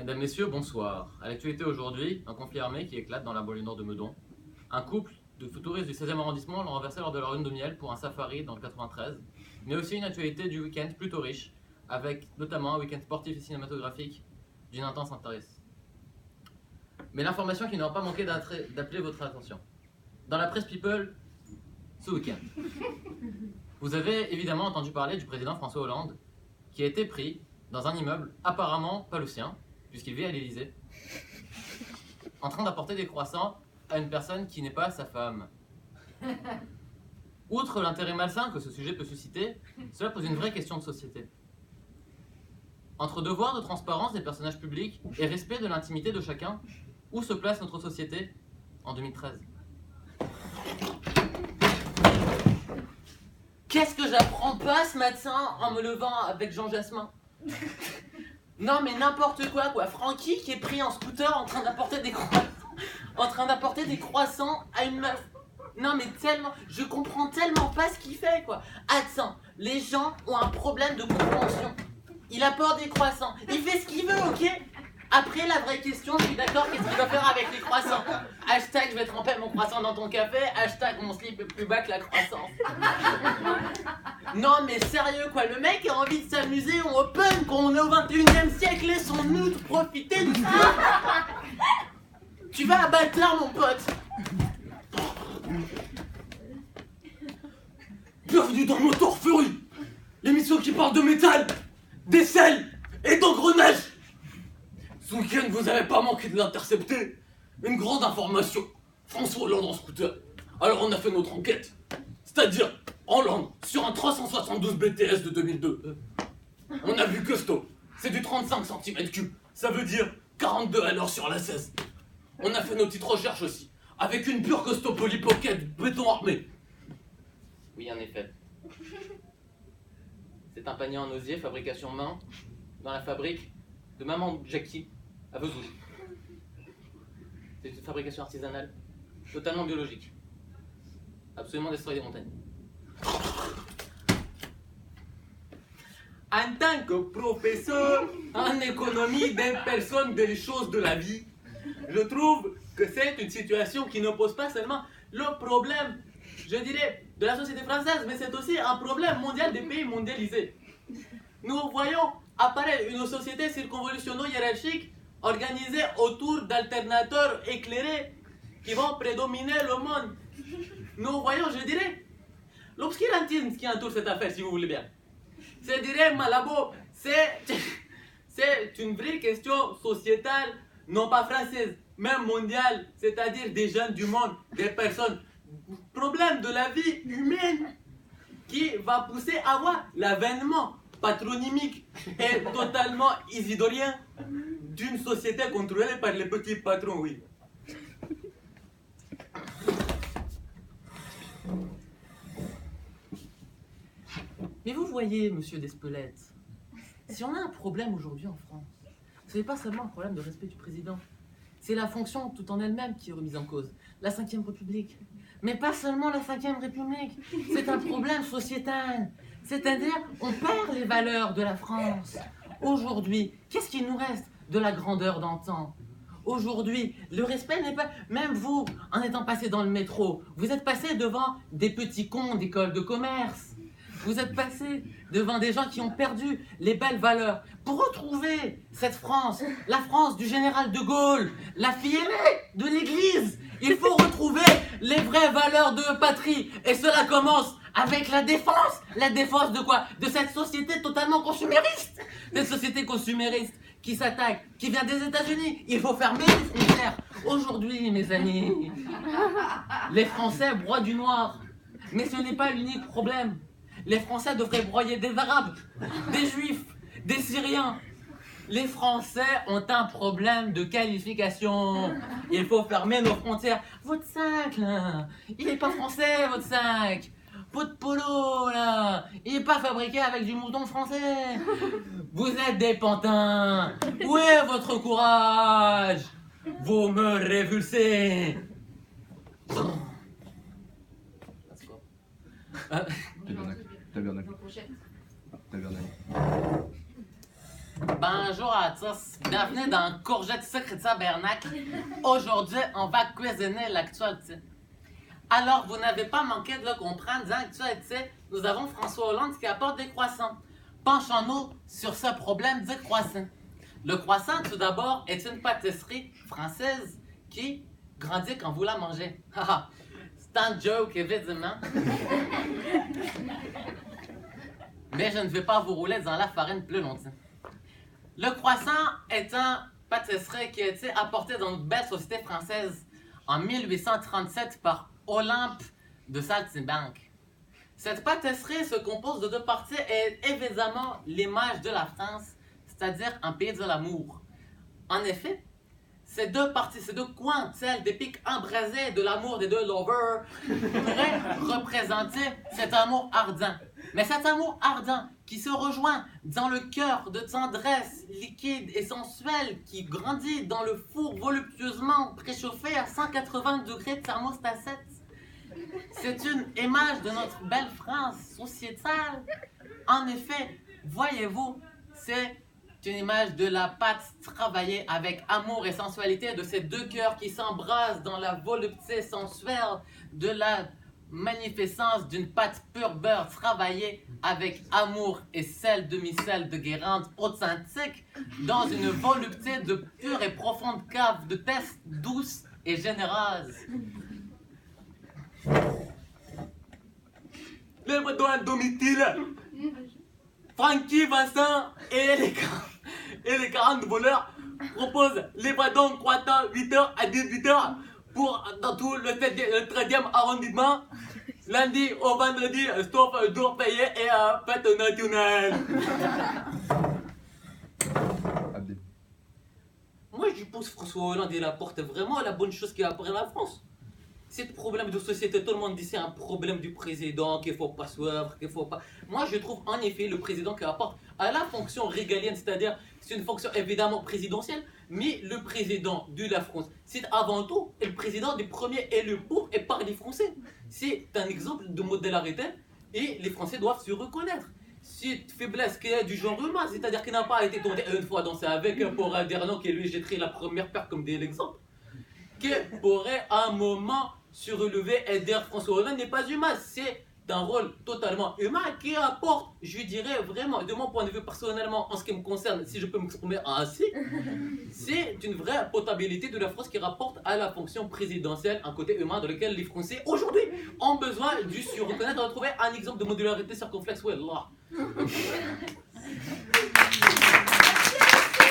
Mesdames, Messieurs, bonsoir. À l'actualité aujourd'hui, un conflit armé qui éclate dans la banlieue nord de Meudon. Un couple de touristes du 16e arrondissement l'ont renversé lors de leur lune de miel pour un safari dans le 93. Mais aussi une actualité du week-end plutôt riche, avec notamment un week-end sportif et cinématographique d'une intense intéresse. Mais l'information qui n'aura pas manqué d'appeler votre attention. Dans la presse People, ce week-end, vous avez évidemment entendu parler du président François Hollande, qui a été pris dans un immeuble apparemment pas le sien, puisqu'il vit à l'Élysée, en train d'apporter des croissants à une personne qui n'est pas sa femme. Outre l'intérêt malsain que ce sujet peut susciter, cela pose une vraie question de société. Entre devoir de transparence des personnages publics et respect de l'intimité de chacun, où se place notre société en 2013 ? Qu'est-ce que j'apprends pas ce matin en me levant avec Jean Jasmin ? Non mais n'importe quoi. Francky qui est pris en scooter en train d'apporter des croissants à une meuf. Non mais tellement, je comprends tellement pas ce qu'il fait quoi. Attends, les gens ont un problème de compréhension. Il apporte des croissants, il fait ce qu'il veut, ok ? Après la vraie question, je suis d'accord, qu'est-ce qu'il va faire avec les croissants ? Hashtag je vais tremper mon croissant dans ton café, hashtag mon slip est plus bas que la croissance. Non mais sérieux quoi, le mec a envie de s'amuser, on open quand on est au 21e siècle, laissons-nous de profiter de ça. Tu vas à bâtard mon pote. Bienvenue dans Motor Fury, l'émission qui parle de métal, d'aisselle et d'engrenage. Ce week-end, vous n'avez pas manqué de l'intercepter. Une grande information, François Hollande en scooter. Alors on a fait notre enquête, c'est-à-dire Hollande sur un 372 BTS de 2002. On a vu costaud, c'est du 35 cm3, ça veut dire 42 à l'heure sur la 16. On a fait nos petites recherches aussi, avec une pure costaud polypocket béton armé. Oui en effet. C'est un panier en osier, fabrication main, dans la fabrique de Maman Jackie à Vesoul. C'est une fabrication artisanale, totalement biologique. Absolument destroyer des montagnes. En tant que professeur en économie des personnes, des choses de la vie, je trouve que c'est une situation qui ne pose pas seulement le problème, je dirais, de la société française, mais c'est aussi un problème mondial des pays mondialisés. Nous voyons apparaître une société circonvolutionno-hiérarchique organisée autour d'alternateurs éclairés qui vont prédominer le monde. Nous voyons, je dirais, l'obscurantisme qui entoure cette affaire, si vous voulez bien. Je dirais, Malabo, c'est une vraie question sociétale, non pas française, même mondiale, c'est-à-dire des jeunes du monde, des personnes, problème de la vie humaine qui va pousser à voir l'avènement patronymique et totalement isidorien d'une société contrôlée par les petits patrons, oui. Mais vous voyez, monsieur Despelette, si on a un problème aujourd'hui en France, ce n'est pas seulement un problème de respect du président, c'est la fonction tout en elle-même qui est remise en cause, la Ve République. Mais pas seulement la Ve République, c'est un problème sociétal, c'est-à-dire on perd les valeurs de la France. Aujourd'hui, qu'est-ce qu'il nous reste de la grandeur d'antan ? Aujourd'hui, le respect n'est pas... Même vous, en étant passé dans le métro, vous êtes passé devant des petits cons d'école de commerce. Vous êtes passé devant des gens qui ont perdu les belles valeurs. Pour retrouver cette France, la France du général de Gaulle, la fille aînée de l'Église, il faut retrouver les vraies valeurs de patrie. Et cela commence avec la défense. La défense de quoi ? De cette société totalement consumériste. Cette société consumériste qui s'attaque, qui vient des États-Unis. Il faut fermer les frontières. Aujourd'hui, mes amis, les Français broient du noir. Mais ce n'est pas l'unique problème. Les Français devraient broyer des Arabes, des Juifs, des Syriens. Les Français ont un problème de qualification. Il faut fermer nos frontières. Votre sac, là, il n'est pas français, votre sac. Votre polo, là, il n'est pas fabriqué avec du mouton français. Vous êtes des pantins. Où est votre courage ? Vous me révulsez. Tabernacle. Bonjour à tous, bienvenue dans Courgette Secret Tabernacle. Aujourd'hui, on va cuisiner l'actualité. Alors, vous n'avez pas manqué de le comprendre, dans l'actualité, nous avons François Hollande qui apporte des croissants. Penchons-nous sur ce problème du croissant. Le croissant, tout d'abord, est une pâtisserie française qui grandit quand vous la mangez. C'est un joke, évidemment. Mais je ne vais pas vous rouler dans la farine plus longtemps. Le croissant est une pâtisserie qui a été apportée dans notre belle société française en 1837 par Olympe de Saltimbanque. Cette pâtisserie se compose de deux parties et est évidemment l'image de la France, c'est-à-dire un pays de l'amour. En effet, ces deux parties, ces deux coins, tels des pics embrasés de l'amour des deux lovers, pourraient représenter cet amour ardent. Mais cet amour ardent qui se rejoint dans le cœur de tendresse liquide et sensuelle qui grandit dans le four voluptueusement préchauffé à 180 degrés de thermostat 7. C'est une image de notre belle France sociétale. En effet, voyez-vous, c'est une image de la pâte travaillée avec amour et sensualité, de ces deux cœurs qui s'embrassent dans la volupté sensuelle, de la magnificence d'une pâte pur beurre travaillée avec amour et sel, demi-sel de Guérande authentique, dans une volupté de pure et profonde cave de test douce et généreuse. Lève-toi à domicile. Francky, Vincent et les 40 voleurs proposent les donc croissants 8h à 18h pour dans tout le 13e arrondissement, lundi au vendredi, sauf jour payé et fête nationale. Moi je pense que François Hollande il apporte vraiment la bonne chose qu'il a pour la France. C'est un problème de société, tout le monde dit c'est un problème du président, qu'il ne faut pas suivre, qu'il faut pas... Moi, je trouve en effet le président qui apporte à la fonction régalienne, c'est-à-dire c'est une fonction évidemment présidentielle, mais le président de la France, c'est avant tout le président des premiers élus pour et par les Français. C'est un exemple de modellarité et les Français doivent se reconnaître. Cette faiblesse qui est du genre humain, c'est-à-dire qu'il n'a pas été tourné une fois dans sa avec pour un dernier qui lui jetterait la première paire comme l'exemple, qui pourrait à un moment se relever et dire François Hollande n'est pas humain, c'est un rôle totalement humain qui apporte, je dirais vraiment, de mon point de vue personnellement, en ce qui me concerne, si je peux m'exprimer ainsi, c'est une vraie potabilité de la France qui rapporte à la fonction présidentielle un côté humain dans lequel les Français aujourd'hui ont besoin de se reconnaître, de retrouver un exemple de modularité circonflexe. Ouais, là.